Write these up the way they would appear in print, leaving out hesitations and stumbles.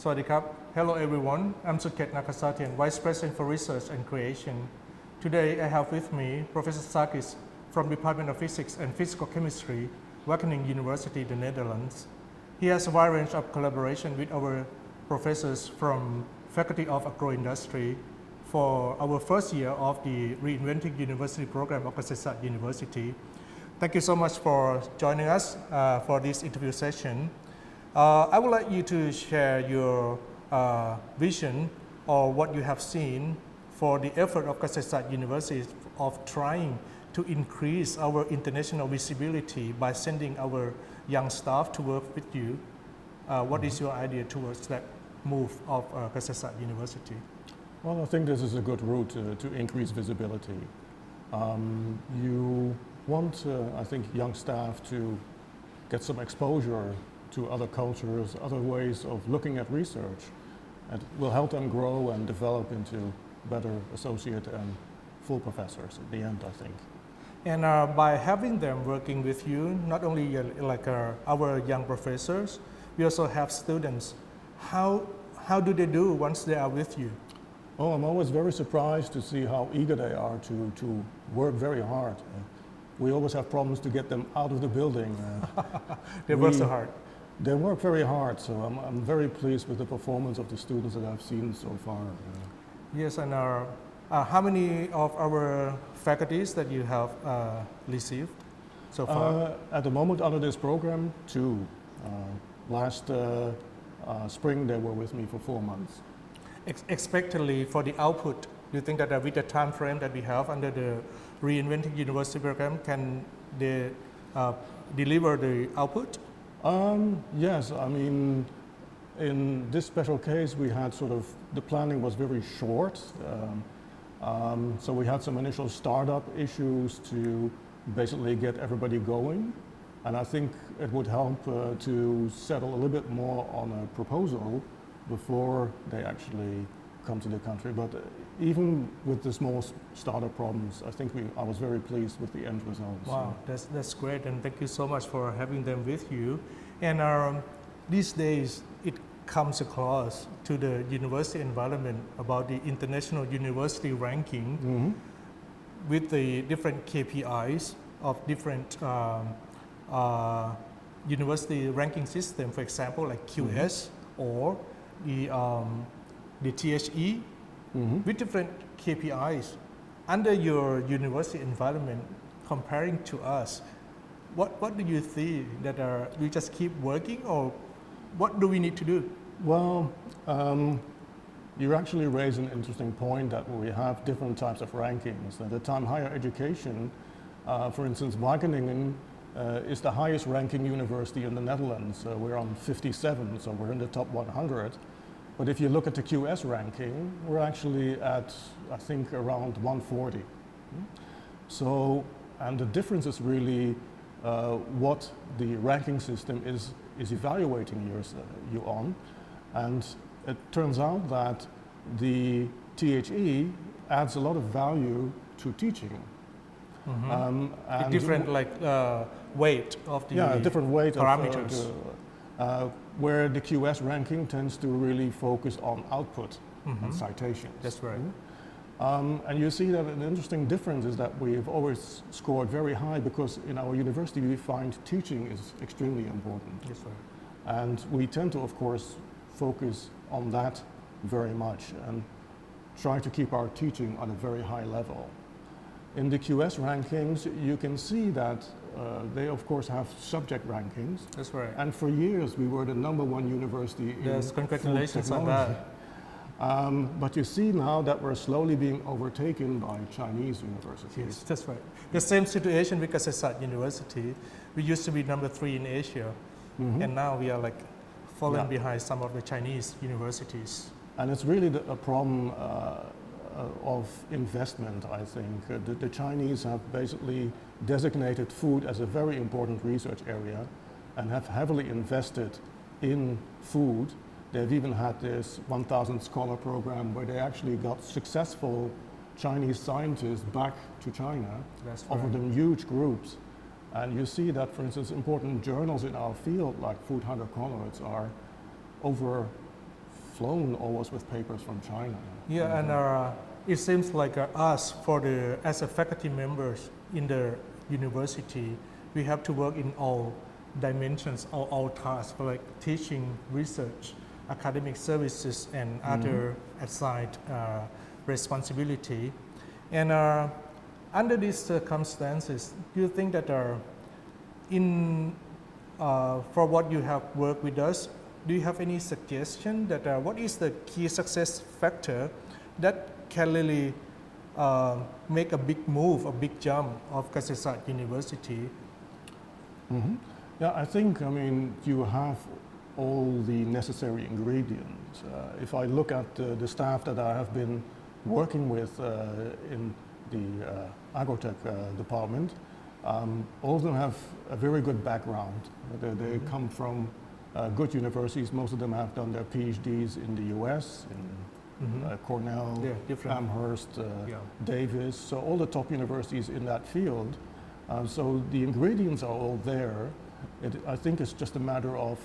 Sawadee. Hello everyone, I'm Sutkhet Nakasathien, Vice President for Research and Creation. Today I have with me Professor Sagis from Department of Physics and Physical Chemistry, Wageningen University, the Netherlands. He has a wide range of collaboration with our professors from Faculty of Agroindustry for our first year of the Reinventing University program of Kasetsart University. Thank you so much for joining us for this interview session. I would like you to share your vision or what you have seen for the effort of Kasetsart University of trying to increase our international visibility by sending our young staff to work with you. What is your idea towards that move of Kasetsart University? Well, I think this is a good route to increase visibility. You want, I think, young staff to get some exposure to other cultures, other ways of looking at research. It will help them grow and develop into better associate and full professors at the end, I think. And by having them working with you, not only our young professors, we also have students. How do they do once they are with you? Oh, I'm always very surprised to see how eager they are to work very hard. We always have problems to get them out of the building. They work so hard. They work very hard, so I'm very pleased with the performance of the students that I've seen so far. Yes, and how many of our faculties that you have received so far? At the moment under this program, 2. Last spring they were with me for 4 months. Expectedly for the output, do you think that with the time frame that we have under the Reinventing University program, can they deliver the output? Yes, I mean, in this special case we had the planning was very short. So we had some initial startup issues to basically get everybody going. And I think it would help to settle a little bit more on a proposal before they actually come to the country. But even with the small startup problems, I think I was very pleased with the end results. Wow, that's great, and thank you so much for having them with you. And these days, it comes across to the university environment about the international university ranking with the different KPIs of different university ranking system, for example, like QS or the THE, with different KPIs. Under your university environment, comparing to us, what do you think that we just keep working, or what do we need to do? Well, you actually raise an interesting point that we have different types of rankings. At the time higher education, for instance, Wageningen is the highest ranking university in the Netherlands. We're on 57, so we're in the top 100. But if you look at the QS ranking, we're actually at, I think, around 140. So, and the difference is really what the ranking system is evaluating you on. And it turns out that the THE adds a lot of value to teaching. And different weight of the different weight parameters. Where the QS ranking tends to really focus on output and citations. That's right. And you see that an interesting difference is that we've always scored very high because in our university we find teaching is extremely important. That's right. And we tend to, of course, focus on that very much and try to keep our teaching on a very high level. In the QS rankings, you can see that they, of course, have subject rankings. That's right. And for years, we were the #1 university in congratulations on that. But you see now that we're slowly being overtaken by Chinese universities. Yes, that's right. The same situation with Kasetsart University. We used to be #3 in Asia, and now we are falling behind some of the Chinese universities. And it's really a problem of investment, I think. The Chinese have basically designated food as a very important research area and have heavily invested in food. They've even had this 1,000 scholar program where they actually got successful Chinese scientists back to China, offered them huge groups. And you see that, for instance, important journals in our field like Food 100 Colloids are over overflown almost with papers from China. Yeah, and it seems like us, as a faculty members in the university, we have to work in all dimensions, all tasks, like teaching, research, academic services, and other assigned responsibility. And under these circumstances, do you think that for what you have worked with us, do you have any suggestion that what is the key success factor that can really make a big move, a big jump of Kasetsart University? Yeah, I think, you have all the necessary ingredients. If I look at the staff that I have been working with in the Agrotech department, all of them have a very good background. They come from good universities. Most of them have done their PhDs in the US, in Cornell, Amherst, Davis, so all the top universities in that field. So the ingredients are all there. I think it's just a matter of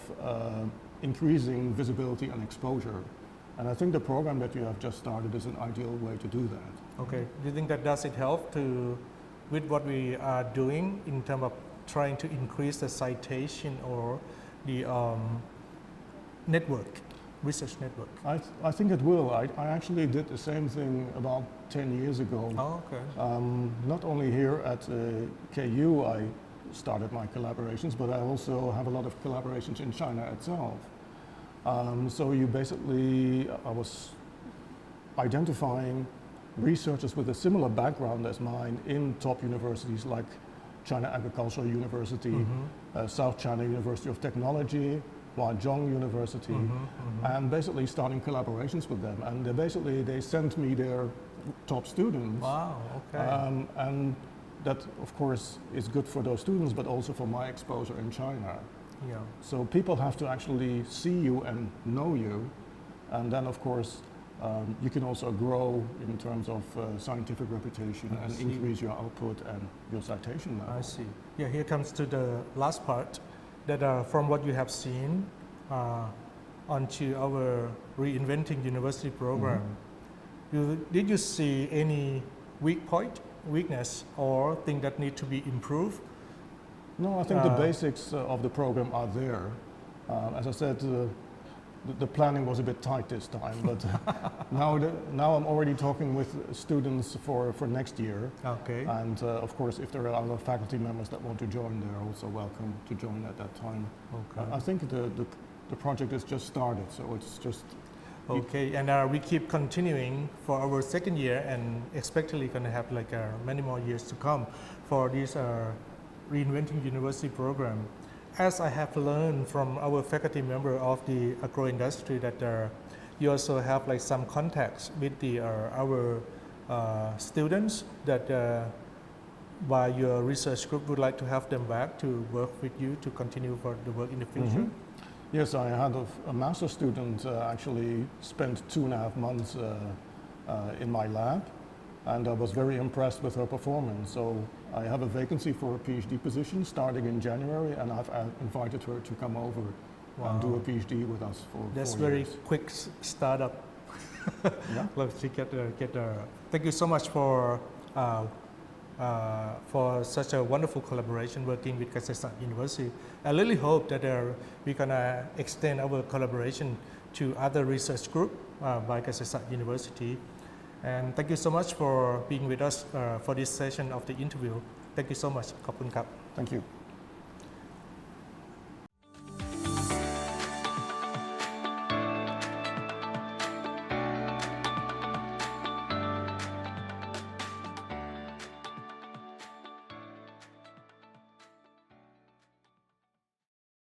increasing visibility and exposure. And I think the program that you have just started is an ideal way to do that. Okay. Do you think that does it help with what we are doing in terms of trying to increase the citation or the research network? I think it will. I actually did the same thing about 10 years ago. Oh, okay. Not only here at KU I started my collaborations, but I also have a lot of collaborations in China itself. So I was identifying researchers with a similar background as mine in top universities like China Agricultural University, South China University of Technology, Wageningen University, and basically starting collaborations with them. And they sent me their top students. Wow, okay. And that, of course, is good for those students, but also for my exposure in China. Yeah. So people have to actually see you and know you, and then, of course, you can also grow in terms of scientific reputation and increase your output and your citation level. I see. Yeah, here comes to the last part, that from what you have seen onto our Reinventing University program, did you see any weakness or thing that need to be improved? No, I think the basics of the program are there. As I said, the planning was a bit tight this time, but now I'm already talking with students for next year. Okay. And of course, if there are other faculty members that want to join, they're also welcome to join at that time. Okay. I think the project has just started, so it's just... Okay, and we keep continuing for our second year, and expectedly going to have like many more years to come for this Reinventing University program. As I have learned from our faculty member of the agro industry that you also have like some contacts with our students that by your research group would like to have them back to work with you to continue for the work in the future. Yes, I had a master's student actually spent 2.5 months in my lab, and I was very impressed with her performance. So I have a vacancy for a PhD position starting in January, and I've invited her to come over and do a PhD with us for 4 years. That's very quick startup. Yeah. Let's thank you so much for such a wonderful collaboration working with Kasetsart University. I really hope that we're gonna extend our collaboration to other research group by Kasetsart University. And thank you so much for being with us for this session of the interview. Thank you so much. ขอบคุณครับ Thank you.